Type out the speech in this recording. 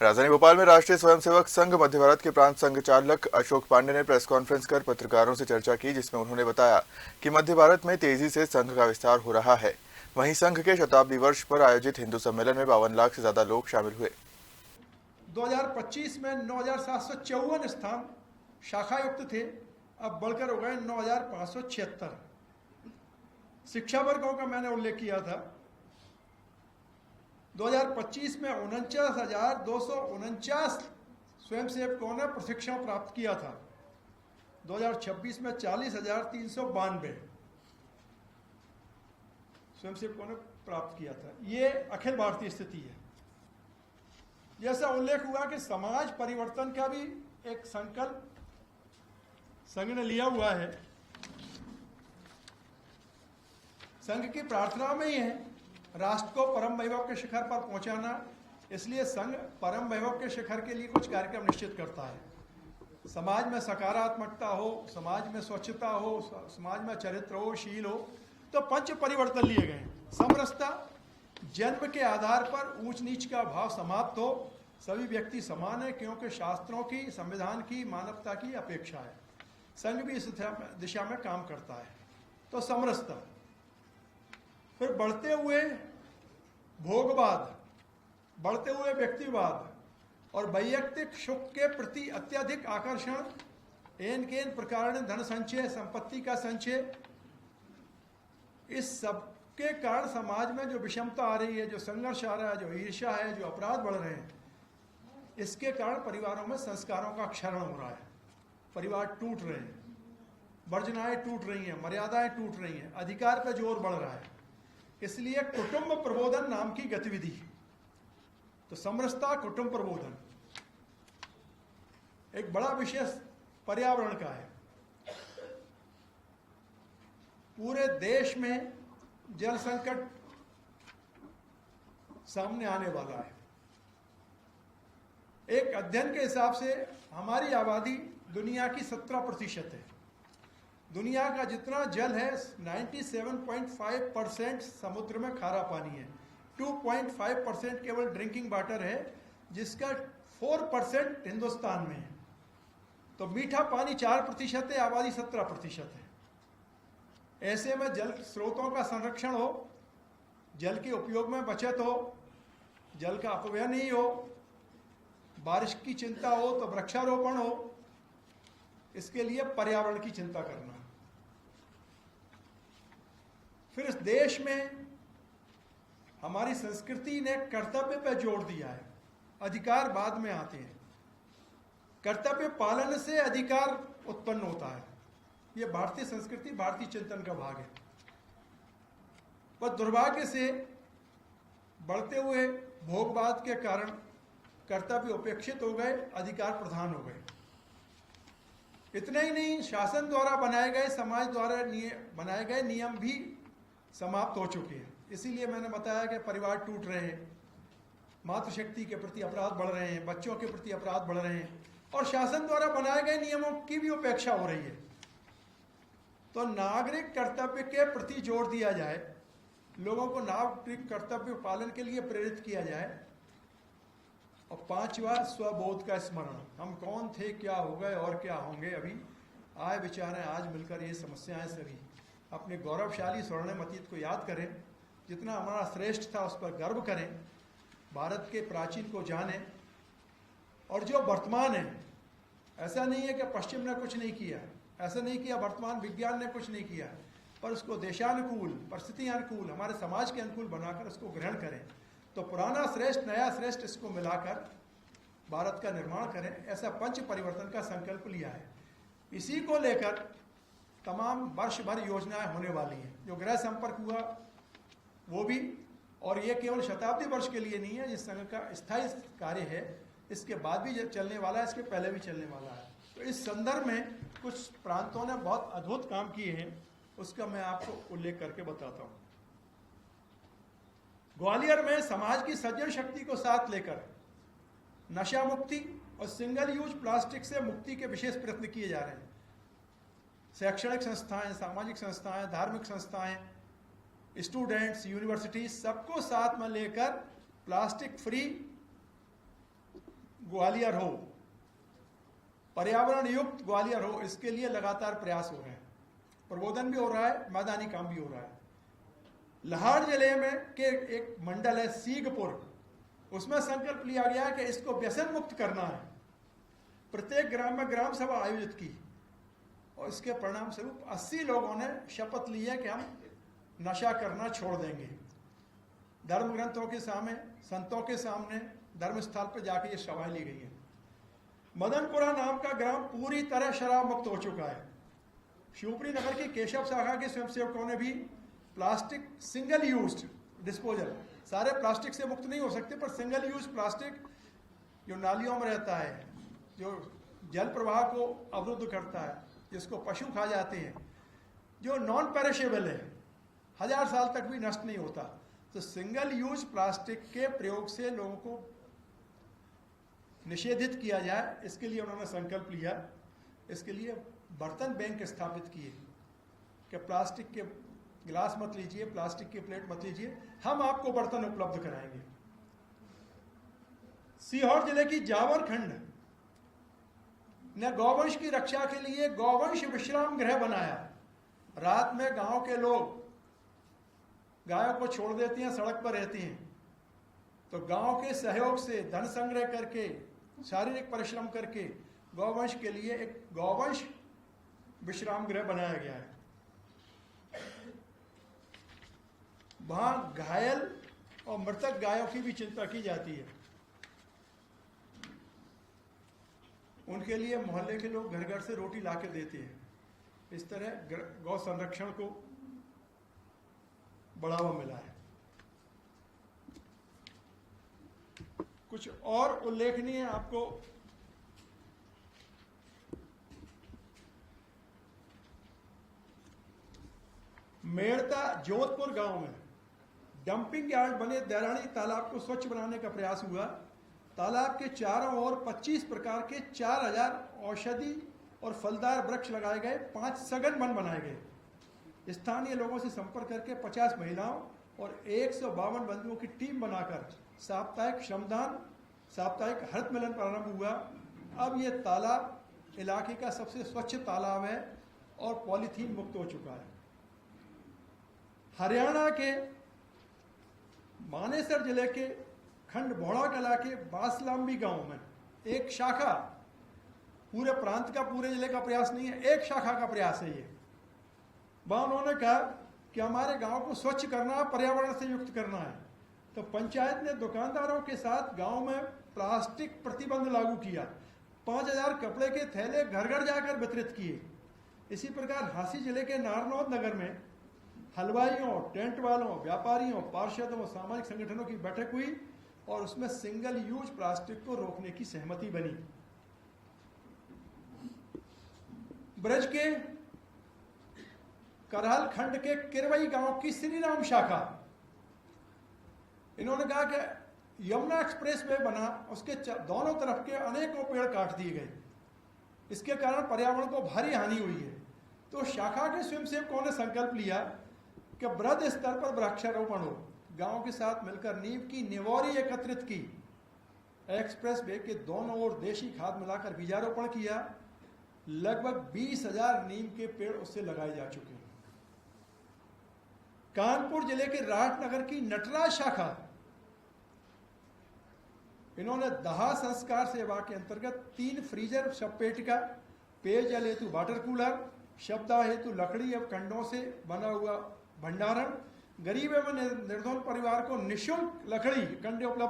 राजधानी भोपाल में राष्ट्रीय स्वयंसेवक संघ मध्य भारत के प्रांत संघचालक अशोक पांडे ने प्रेस कॉन्फ्रेंस कर पत्रकारों से चर्चा की, जिसमें उन्होंने बताया कि मध्य भारत में तेजी से संघ का विस्तार हो रहा है। वहीं संघ के शताब्दी वर्ष पर आयोजित हिंदू सम्मेलन में 52 लाख से ज्यादा लोग शामिल हुए। 2025 में 9,754 स्थान शाखायुक्त थे, अब बढ़कर हो गए 9,576। शिक्षा वर्गों का मैंने उल्लेख किया था। 2025 में 49,249 स्वयंसेवकों ने प्रशिक्षण प्राप्त किया था। 2026 में 40,392 स्वयंसेवकों ने प्राप्त किया था। ये अखिल भारतीय स्थिति है। जैसा उल्लेख हुआ कि समाज परिवर्तन का भी एक संकल्प संघ ने लिया हुआ है। संघ की प्रार्थना में ही है राष्ट्र को परम वैभव के शिखर पर पहुंचाना। इसलिए संघ परम वैभव के शिखर के लिए कुछ कार्यक्रम निश्चित करता है। समाज में सकारात्मकता हो, समाज में स्वच्छता हो, समाज में चरित्र हो, शील हो, तो पंच परिवर्तन लिए गए। समरसता, जन्म के आधार पर ऊंच नीच का भाव समाप्त हो, सभी व्यक्ति समान है क्योंकि शास्त्रों की, संविधान की, मानवता की अपेक्षा है। संघ भी इस दिशा में काम करता है। तो समरसता, फिर बढ़ते हुए भोगवाद, बढ़ते हुए व्यक्तिवाद और वैयक्तिक सुख के प्रति अत्यधिक आकर्षण, एन केन प्रकार धन संचय, संपत्ति का संचय, इस सब के कारण समाज में जो विषमता आ रही है, जो संघर्ष आ रहा है, जो ईर्ष्या है, जो अपराध बढ़ रहे हैं, इसके कारण परिवारों में संस्कारों का क्षरण हो रहा है। परिवार टूट रहे हैं, वर्जनाएं टूट रही हैं, मर्यादाएं टूट रही हैं, अधिकार पर जोर बढ़ रहा है। इसलिए कुटुंब प्रबोधन नाम की गतिविधि, तो समरसता, कुटुंब प्रबोधन एक बड़ा विषय पर्यावरण का है। पूरे देश में जल संकट सामने आने वाला है। एक अध्ययन के हिसाब से हमारी आबादी दुनिया की 17% है। दुनिया का जितना जल है 97.5% समुद्र में खारा पानी है। 2.5% केवल ड्रिंकिंग वाटर है, जिसका 4% हिंदुस्तान में है। तो मीठा पानी 4% है, आबादी 17% है। ऐसे में जल स्रोतों का संरक्षण हो, जल के उपयोग में बचत हो, जल का अपव्यय नहीं हो, बारिश की चिंता हो तो वृक्षारोपण हो, इसके लिए पर्यावरण की चिंता करना। फिर इस देश में हमारी संस्कृति ने कर्तव्य पर जोर दिया है। अधिकार बाद में आते हैं। कर्तव्य पालन से अधिकार उत्पन्न होता है। यह भारतीय संस्कृति, भारतीय चिंतन का भाग है। पर दुर्भाग्य से बढ़ते हुए भोगवाद के कारण कर्तव्य उपेक्षित हो गए, अधिकार प्रधान हो गए। इतना ही नहीं, शासन द्वारा बनाए गए, समाज द्वारा बनाए गए नियम भी समाप्त हो चुके हैं। इसीलिए मैंने बताया कि परिवार टूट रहे हैं, मातृशक्ति के प्रति अपराध बढ़ रहे हैं, बच्चों के प्रति अपराध बढ़ रहे हैं, और शासन द्वारा बनाए गए नियमों की भी उपेक्षा हो रही है। तो नागरिक कर्तव्य के प्रति जोर दिया जाए, लोगों को नागरिक कर्तव्य पालन के लिए प्रेरित किया जाए। और 5वां, स्वबोध का स्मरण। हम कौन थे, क्या हो गए और क्या होंगे। अभी आए विचारें, आज मिलकर ये समस्याएं सभी अपने गौरवशाली स्वर्णिम अतीत को याद करें, जितना हमारा श्रेष्ठ था उस पर गर्व करें, भारत के प्राचीन को जानें, और जो वर्तमान है, ऐसा नहीं है कि पश्चिम ने कुछ नहीं किया, ऐसा नहीं किया, वर्तमान विज्ञान ने कुछ नहीं किया, पर उसको देशानुकूल, परिस्थितियां अनुकूल, हमारे समाज के अनुकूल बनाकर उसको ग्रहण करें। तो पुराना श्रेष्ठ, नया श्रेष्ठ, इसको मिलाकर भारत का निर्माण करें। ऐसा पंच परिवर्तन का संकल्प लिया है। इसी को लेकर तमाम वर्ष भर योजनाएं होने वाली हैं। जो गृह संपर्क हुआ वो भी, और ये केवल शताब्दी वर्ष के लिए नहीं है, इस संघ का स्थायी कार्य है, इसके बाद भी चलने वाला है, इसके पहले भी चलने वाला है। तो इस संदर्भ में कुछ प्रांतों ने बहुत अद्भुत काम किए हैं, उसका मैं आपको उल्लेख करके बताता हूँ। ग्वालियर में समाज की सज्जन शक्ति को साथ लेकर नशा मुक्ति और सिंगल यूज प्लास्टिक से मुक्ति के विशेष प्रयत्न किए जा रहे हैं। शैक्षणिक संस्थाएं, सामाजिक संस्थाएं, धार्मिक संस्थाएं, स्टूडेंट्स, यूनिवर्सिटीज, सबको साथ में लेकर प्लास्टिक फ्री ग्वालियर हो, पर्यावरण युक्त ग्वालियर हो, इसके लिए लगातार प्रयास हो रहे हैं। प्रबोधन भी हो रहा है, मैदानी काम भी हो रहा है। लाहौर जिले में के एक मंडल है सीगपुर, उसमें संकल्प लिया गया कि इसको व्यसन मुक्त करना है। प्रत्येक ग्राम में ग्राम सभा आयोजित की और इसके परिणाम स्वरूप 80 लोगों ने शपथ ली है कि हम नशा करना छोड़ देंगे। धर्म ग्रंथों के सामने, संतों के सामने, धर्म स्थल पर जाके ये सभाएं ली गई हैं। मदनपुरा नाम का ग्राम पूरी तरह शराब मुक्त हो चुका है। शिवपुरी नगर की केशव शाखा के स्वयंसेवकों ने भी प्लास्टिक सिंगल यूज डिस्पोजल, सारे प्लास्टिक से मुक्त नहीं हो सकते, पर सिंगल यूज प्लास्टिक जो नालियों में रहता है, जो जल प्रवाह को अवरुद्ध करता है, जिसको पशु खा जाते हैं, जो नॉन पेरिशेबल है, 1000 साल तक भी नष्ट नहीं होता, तो सिंगल यूज प्लास्टिक के प्रयोग से लोगों को निषेधित किया जाए, इसके लिए उन्होंने संकल्प लिया। इसके लिए बर्तन बैंक स्थापित किए कि प्लास्टिक के गिलास मत लीजिए, प्लास्टिक की प्लेट मत लीजिए, हम आपको बर्तन उपलब्ध कराएंगे। सीहोर जिले की जावर खंड ने गौवंश की रक्षा के लिए गौवंश विश्राम गृह बनाया। रात में गांव के लोग गायों को छोड़ देती हैं, सड़क पर रहती हैं, तो गांव के सहयोग से धन संग्रह करके, शारीरिक परिश्रम करके गौवंश के लिए एक गौवंश विश्राम गृह बनाया गया है। वहां घायल और मृतक गायों की भी चिंता की जाती है। उनके लिए मोहल्ले के लोग घर घर से रोटी लाके देते हैं। इस तरह गौ संरक्षण को बढ़ावा मिला है। कुछ और उल्लेखनीय आपको मेड़ता जोधपुर गांव में डंपिंग यार्ड बने दैरानी तालाब को स्वच्छ बनाने का प्रयास हुआ। तालाब के चारों ओर 25 प्रकार के 4000 औषधि और फलदार वृक्ष लगाए गए, 5 सघन वन बनाए गए। स्थानीय लोगों से संपर्क करके 50 महिलाओं और 152 बंधुओं की टीम बनाकर साप्ताहिक श्रमदान, साप्ताहिक हरित मिलन प्रारंभ हुआ। अब ये तालाब इलाके का सबसे स्वच्छ तालाब है और पॉलीथीन मुक्त हो चुका है। हरियाणा के मानेसर जिले के खंड भोड़ा कला के बासलाम्बी गांव में एक शाखा, पूरे प्रांत का, पूरे जिले का प्रयास नहीं है, एक शाखा का प्रयास है ये। वहां उन्होंने कहा कि हमारे गांव को स्वच्छ करना है, पर्यावरण से युक्त करना है। तो पंचायत ने दुकानदारों के साथ गांव में प्लास्टिक प्रतिबंध लागू किया। 5000 कपड़े के थैले घर घर जाकर वितरित किए। इसी प्रकार हांसी जिले के नारनौद नगर में हलवाइयों, टेंट वालों, व्यापारियों, पार्षदों, सामाजिक संगठनों की बैठक हुई और उसमें सिंगल यूज प्लास्टिक को रोकने की सहमति बनी। ब्रज के करहल खंड के किरवई गांव की श्री राम शाखा, इन्होंने कहा कि यमुना एक्सप्रेस वे बना, उसके दोनों तरफ के अनेकों पेड़ काट दिए गए, इसके कारण पर्यावरण को भारी हानि हुई है। तो शाखा के स्वयंसेवकों ने संकल्प लिया कि वृहद स्तर पर वृक्षारोपण हो। गांव के साथ मिलकर नीम की निवौरी एकत्रित की, एक्सप्रेस वे के दोनों ओर देशी खाद मिलाकर बीजारोपण किया। लगभग 20,000 नीम के पेड़ उससे लगाए जा चुके हैं। कानपुर जिले के राजनगर की नटराज शाखा, इन्होंने दाह संस्कार सेवा के अंतर्गत 3 फ्रीजर, शवपेटिका, पेयजल हेतु वाटर कूलर, शवदाह हेतु लकड़ी एवं कंडों से बना हुआ भंडारण, गरीब एवं निर्धन परिवार को निःशुल्क लकड़ी कंडे उपलब्ध